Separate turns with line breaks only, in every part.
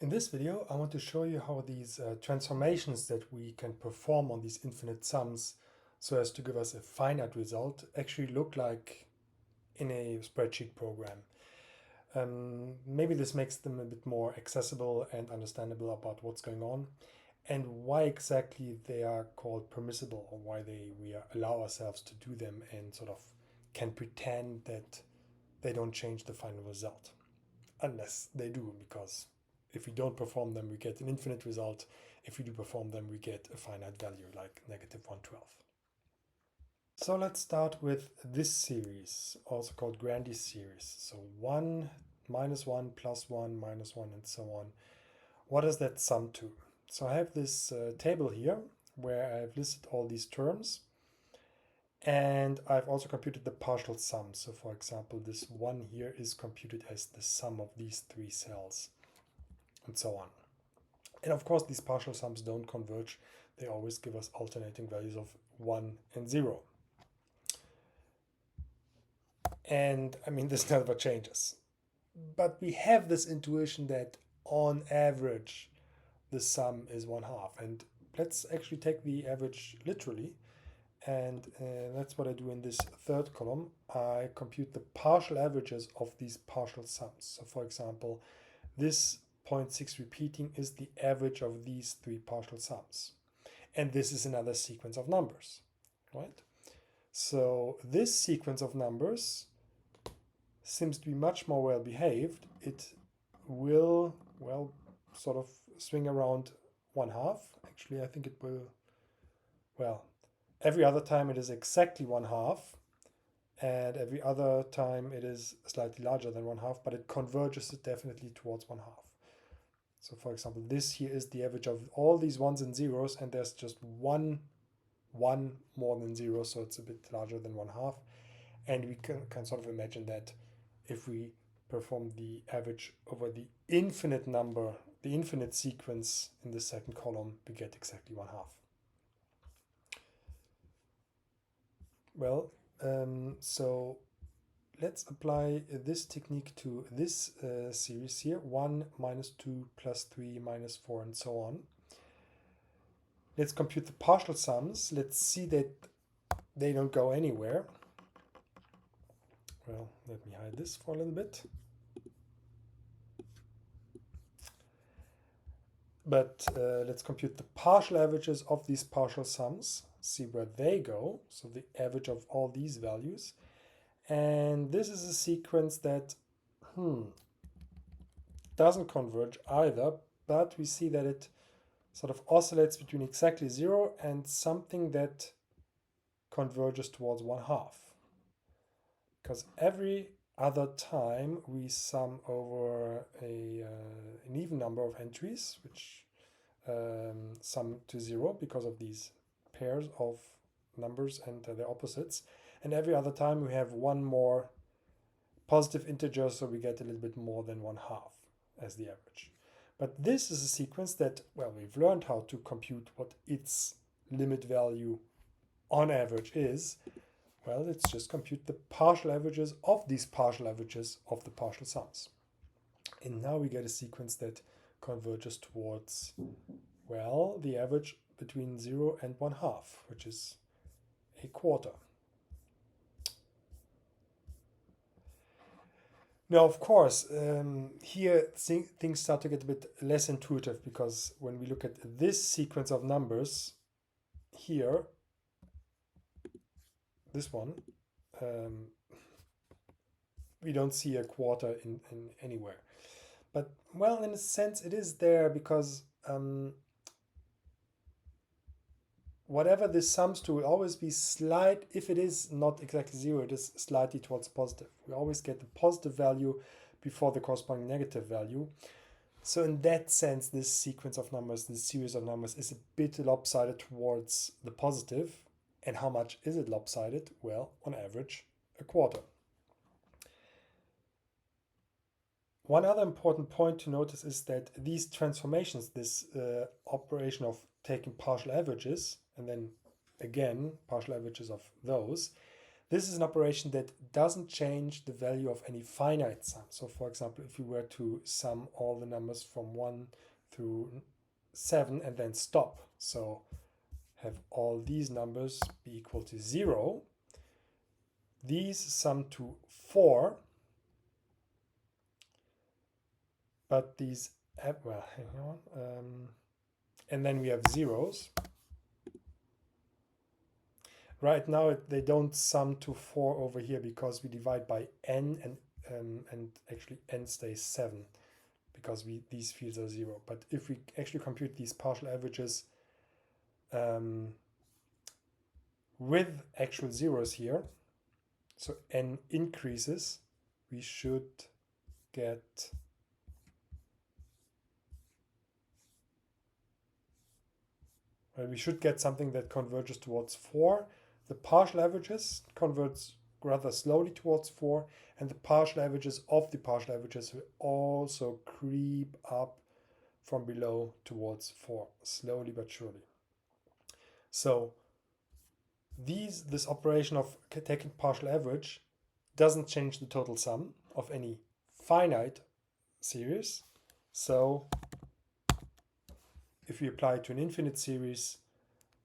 In this video, I want to show you how these transformations that we can perform on these infinite sums so as to give us a finite result actually look like in a spreadsheet program. Maybe this makes them a bit more accessible and understandable about what's going on and why exactly they are called permissible, or why we allow ourselves to do them and sort of can pretend that they don't change the final result. Unless they do, because if we don't perform them, we get an infinite result. If we do perform them, we get a finite value like -1/12. So let's start with this series, also called Grandy's series. So 1, -1, +1, -1, and so on. What does that sum to? So I have this table here where I've listed all these terms. And I've also computed the partial sum. So for example, this 1 here is computed as the sum of these three cells, and so on. And of course, these partial sums don't converge. They always give us alternating values of 1 and 0. And I mean, this never changes. But we have this intuition that on average, the sum is 1/2. And let's actually take the average literally. And that's what I do in this third column. I compute the partial averages of these partial sums. So for example, this 0.6 repeating is the average of these three partial sums. And this is another sequence of numbers, right? So this sequence of numbers seems to be much more well behaved. It will, well, sort of swing around 1/2. Actually, I think it will, well, every other time it is exactly 1/2, and every other time it is slightly larger than 1/2, but it converges definitely towards 1/2. So for example, this here is the average of all these ones and zeros, and there's just one more than 0, so it's a bit larger than 1/2. And we can sort of imagine that if we perform the average over the infinite number, the infinite sequence in the second column, we get exactly 1/2. Well, so let's apply this technique to this series here, 1, -2, +3, -4, and so on. Let's compute the partial sums. Let's see that they don't go anywhere. Well, let me hide this for a little bit. But let's compute the partial averages of these partial sums, see where they go. So the average of all these values. And this is a sequence that doesn't converge either, but we see that it sort of oscillates between exactly 0 and something that converges towards 1/2. Because every other time we sum over an even number of entries, which sum to 0 because of these pairs of numbers and their opposites. And every other time we have one more positive integer, so we get a little bit more than 1/2 as the average. But this is a sequence that, well, we've learned how to compute what its limit value on average is. Well, let's just compute the partial averages of these partial averages of the partial sums. And now we get a sequence that converges towards, well, the average between 0 and 1/2, which is a quarter. Now, of course, here things start to get a bit less intuitive, because when we look at this sequence of numbers here, this one, we don't see a quarter in anywhere. But, well, in a sense, it is there, because whatever this sums to will always be slight. If it is not exactly 0, it is slightly towards positive. We always get the positive value before the corresponding negative value. So in that sense, this sequence of numbers, this series of numbers, is a bit lopsided towards the positive. And how much is it lopsided? Well, on average, a quarter. One other important point to notice is that these transformations, this operation of taking partial averages and then again partial averages of those, this is an operation that doesn't change the value of any finite sum. So for example, if we were to sum all the numbers from 1 through 7 and then stop, so have all these numbers be equal to 0, these sum to 4, but these, well, hang on, and then we have zeros. Right now they don't sum to 4 over here because we divide by n, and actually n stays 7 because these fields are 0. But if we actually compute these partial averages with actual zeros here, so n increases, we should get something that converges towards 4. The partial averages converts rather slowly towards 4, and the partial averages of the partial averages will also creep up from below towards 4, slowly but surely. So this operation of taking partial average doesn't change the total sum of any finite series. So if we apply it to an infinite series,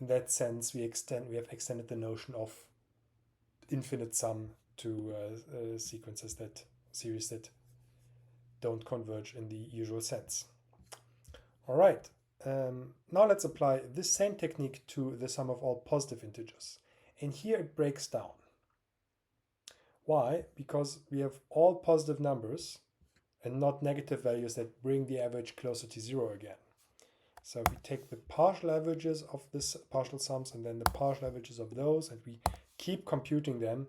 in that sense, we have extended the notion of infinite sum to series that don't converge in the usual sense. All right, now let's apply this same technique to the sum of all positive integers. And here it breaks down. Why? Because we have all positive numbers and not negative values that bring the average closer to 0 again. So if we take the partial averages of this partial sums and then the partial averages of those, and we keep computing them,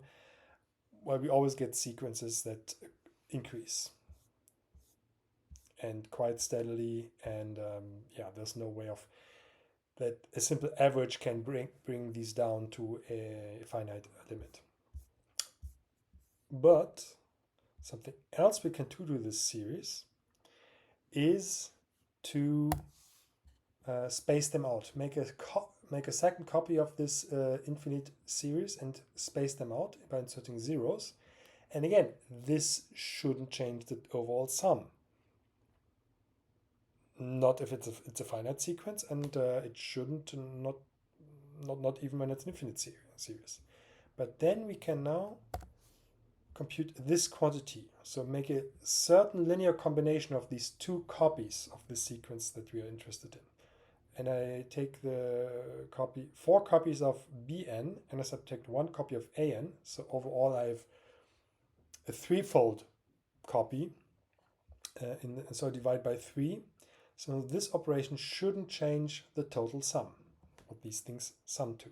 well, we always get sequences that increase and quite steadily. And yeah, there's no way of that a simple average can bring these down to a finite limit. But something else we can do to this series is to space them out, make a second copy of this infinite series and space them out by inserting zeros. And again, this shouldn't change the overall sum. Not if it's a finite sequence, and it shouldn't not even when it's an infinite series. But then we can now compute this quantity. So make a certain linear combination of these two copies of the sequence that we are interested in. And I take the 4 copies of Bn, and I subtract 1 copy of An. So overall I have a threefold copy, so I divide by 3. So this operation shouldn't change the total sum, what these things sum to.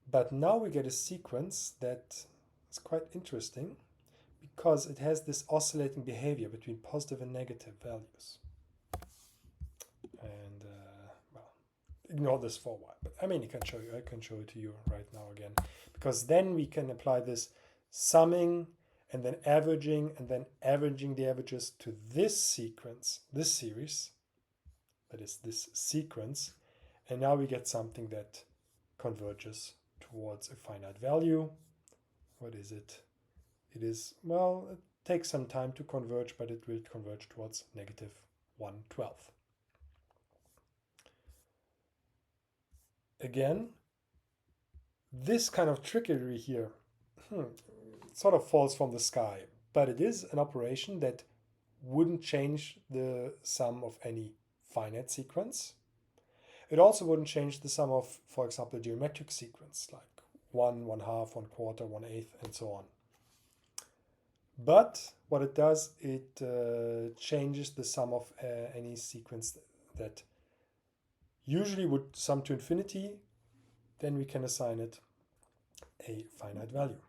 But now we get a sequence that is quite interesting because it has this oscillating behavior between positive and negative values. And well, ignore this for a while. But I mean, I can show it to you right now again, because then we can apply this summing and then averaging the averages to this sequence, this series, that is this sequence. And now we get something that converges towards a finite value. What is it? It is, well, it takes some time to converge, but it will converge towards negative 1/12. Again, this kind of trickery here sort of falls from the sky, but it is an operation that wouldn't change the sum of any finite sequence. It also wouldn't change the sum of, for example, a geometric sequence like 1, 1/2, 1/4, 1/8, and so on. But what it does, it changes the sum of any sequence that usually would sum to infinity. Then we can assign it a finite value.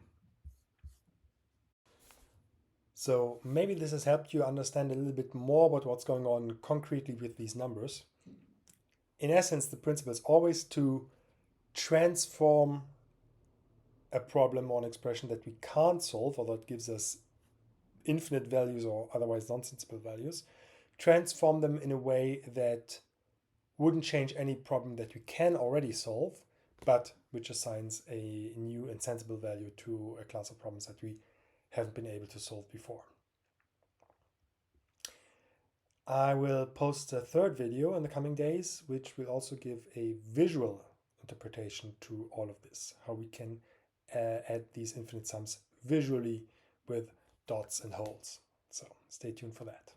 So maybe this has helped you understand a little bit more about what's going on concretely with these numbers. In essence, the principle is always to transform a problem or an expression that we can't solve, or that gives us infinite values or otherwise nonsensical values, transform them in a way that wouldn't change any problem that we can already solve, but which assigns a new and sensible value to a class of problems that we haven't been able to solve before. I will post a third video in the coming days, which will also give a visual interpretation to all of this, how we can add these infinite sums visually with dots and holes. So stay tuned for that.